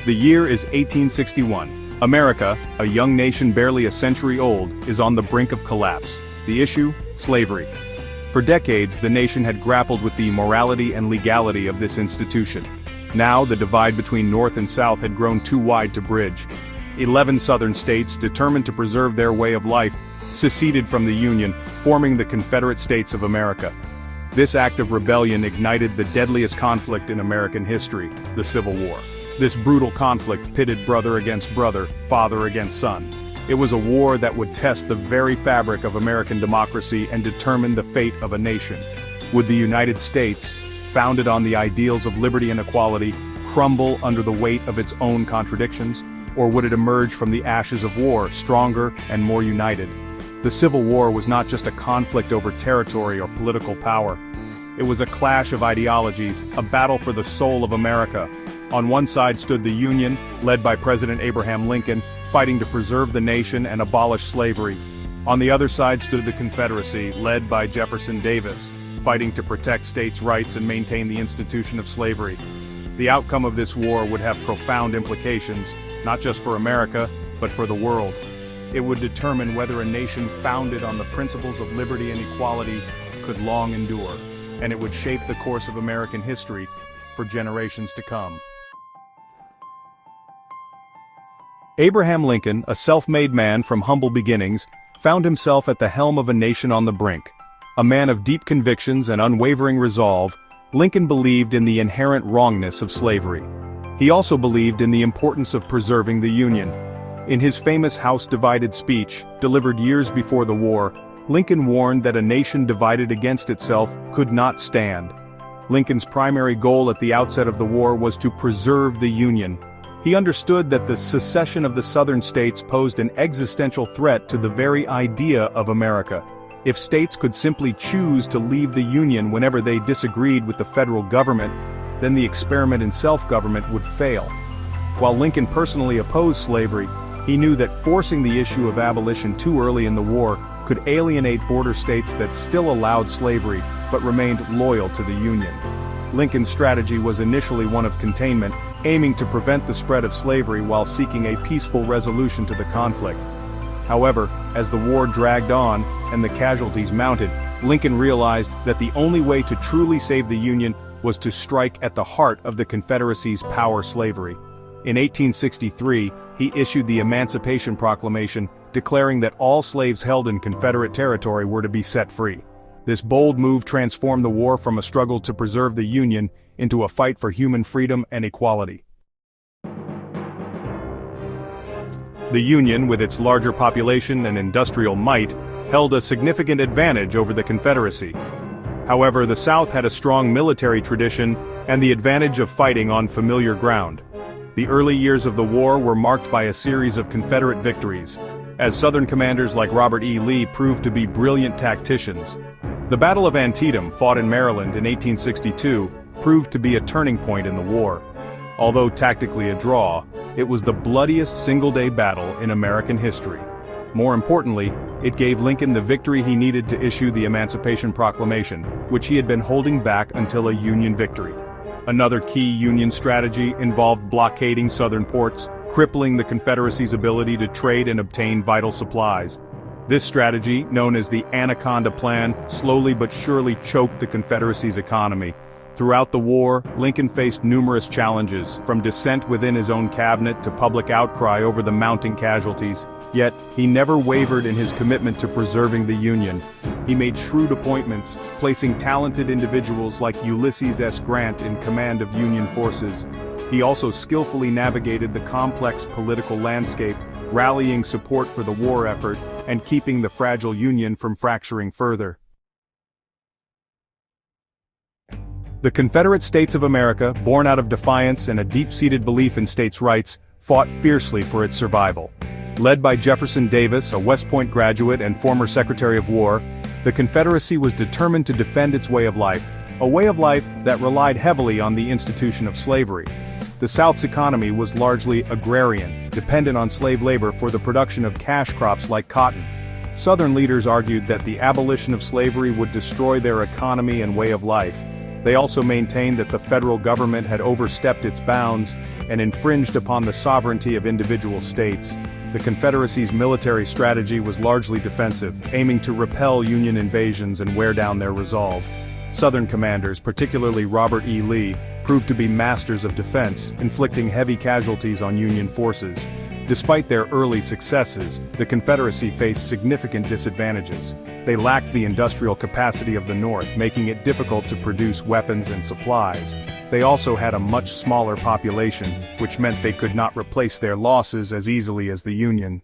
The year is 1861. America, a young nation barely a century old, is on the brink of collapse. The issue? Slavery. For decades, the nation had grappled with the morality and legality of this institution. Now, the divide between North and South had grown too wide to bridge. 11 Southern states, determined to preserve their way of life, seceded from the Union, forming the Confederate States of America. This act of rebellion ignited the deadliest conflict in American history, the Civil War. This brutal conflict pitted brother against brother, father against son. It was a war that would test the very fabric of American democracy and determine the fate of a nation. Would the United States, founded on the ideals of liberty and equality, crumble under the weight of its own contradictions? Or would it emerge from the ashes of war stronger and more united? The Civil War was not just a conflict over territory or political power. It was a clash of ideologies, a battle for the soul of America. On one side stood the Union, led by President Abraham Lincoln, fighting to preserve the nation and abolish slavery. On the other side stood the Confederacy, led by Jefferson Davis, fighting to protect states' rights and maintain the institution of slavery. The outcome of this war would have profound implications, not just for America, but for the world. It would determine whether a nation founded on the principles of liberty and equality could long endure, and it would shape the course of American history for generations to come. Abraham Lincoln, a self-made man from humble beginnings, found himself at the helm of a nation on the brink. A man of deep convictions and unwavering resolve, Lincoln believed in the inherent wrongness of slavery. He also believed in the importance of preserving the Union. In his famous House Divided speech, delivered years before the war, Lincoln warned that a nation divided against itself could not stand. Lincoln's primary goal at the outset of the war was to preserve the Union. He understood that the secession of the Southern states posed an existential threat to the very idea of America. If states could simply choose to leave the Union whenever they disagreed with the federal government, then the experiment in self-government would fail. While Lincoln personally opposed slavery, he knew that forcing the issue of abolition too early in the war could alienate border states that still allowed slavery but remained loyal to the Union. Lincoln's strategy was initially one of containment, aiming to prevent the spread of slavery while seeking a peaceful resolution to the conflict. However, as the war dragged on and the casualties mounted, Lincoln realized that the only way to truly save the Union was to strike at the heart of the Confederacy's power: slavery. In 1863, he issued the Emancipation Proclamation, declaring that all slaves held in Confederate territory were to be set free. This bold move transformed the war from a struggle to preserve the Union into a fight for human freedom and equality. The Union, with its larger population and industrial might, held a significant advantage over the Confederacy. However, the South had a strong military tradition and the advantage of fighting on familiar ground. The early years of the war were marked by a series of Confederate victories, as Southern commanders like Robert E. Lee proved to be brilliant tacticians. The Battle of Antietam, fought in Maryland in 1862, proved to be a turning point in the war. Although tactically a draw, it was the bloodiest single-day battle in American history. More importantly, it gave Lincoln the victory he needed to issue the Emancipation Proclamation, which he had been holding back until a Union victory. Another key Union strategy involved blockading Southern ports, crippling the Confederacy's ability to trade and obtain vital supplies. This strategy, known as the Anaconda Plan, slowly but surely choked the Confederacy's economy. Throughout the war, Lincoln faced numerous challenges, from dissent within his own cabinet to public outcry over the mounting casualties. Yet, he never wavered in his commitment to preserving the Union. He made shrewd appointments, placing talented individuals like Ulysses S. Grant in command of Union forces. He also skillfully navigated the complex political landscape, rallying support for the war effort and keeping the fragile Union from fracturing further. The Confederate States of America, born out of defiance and a deep-seated belief in states' rights, fought fiercely for its survival. Led by Jefferson Davis, a West Point graduate and former Secretary of War, the Confederacy was determined to defend its way of life, a way of life that relied heavily on the institution of slavery. The South's economy was largely agrarian, dependent on slave labor for the production of cash crops like cotton. Southern leaders argued that the abolition of slavery would destroy their economy and way of life. They also maintained that the federal government had overstepped its bounds and infringed upon the sovereignty of individual states. The Confederacy's military strategy was largely defensive, aiming to repel Union invasions and wear down their resolve. Southern commanders, particularly Robert E. Lee, proved to be masters of defense, inflicting heavy casualties on Union forces. Despite their early successes, the Confederacy faced significant disadvantages. They lacked the industrial capacity of the North, making it difficult to produce weapons and supplies. They also had a much smaller population, which meant they could not replace their losses as easily as the Union.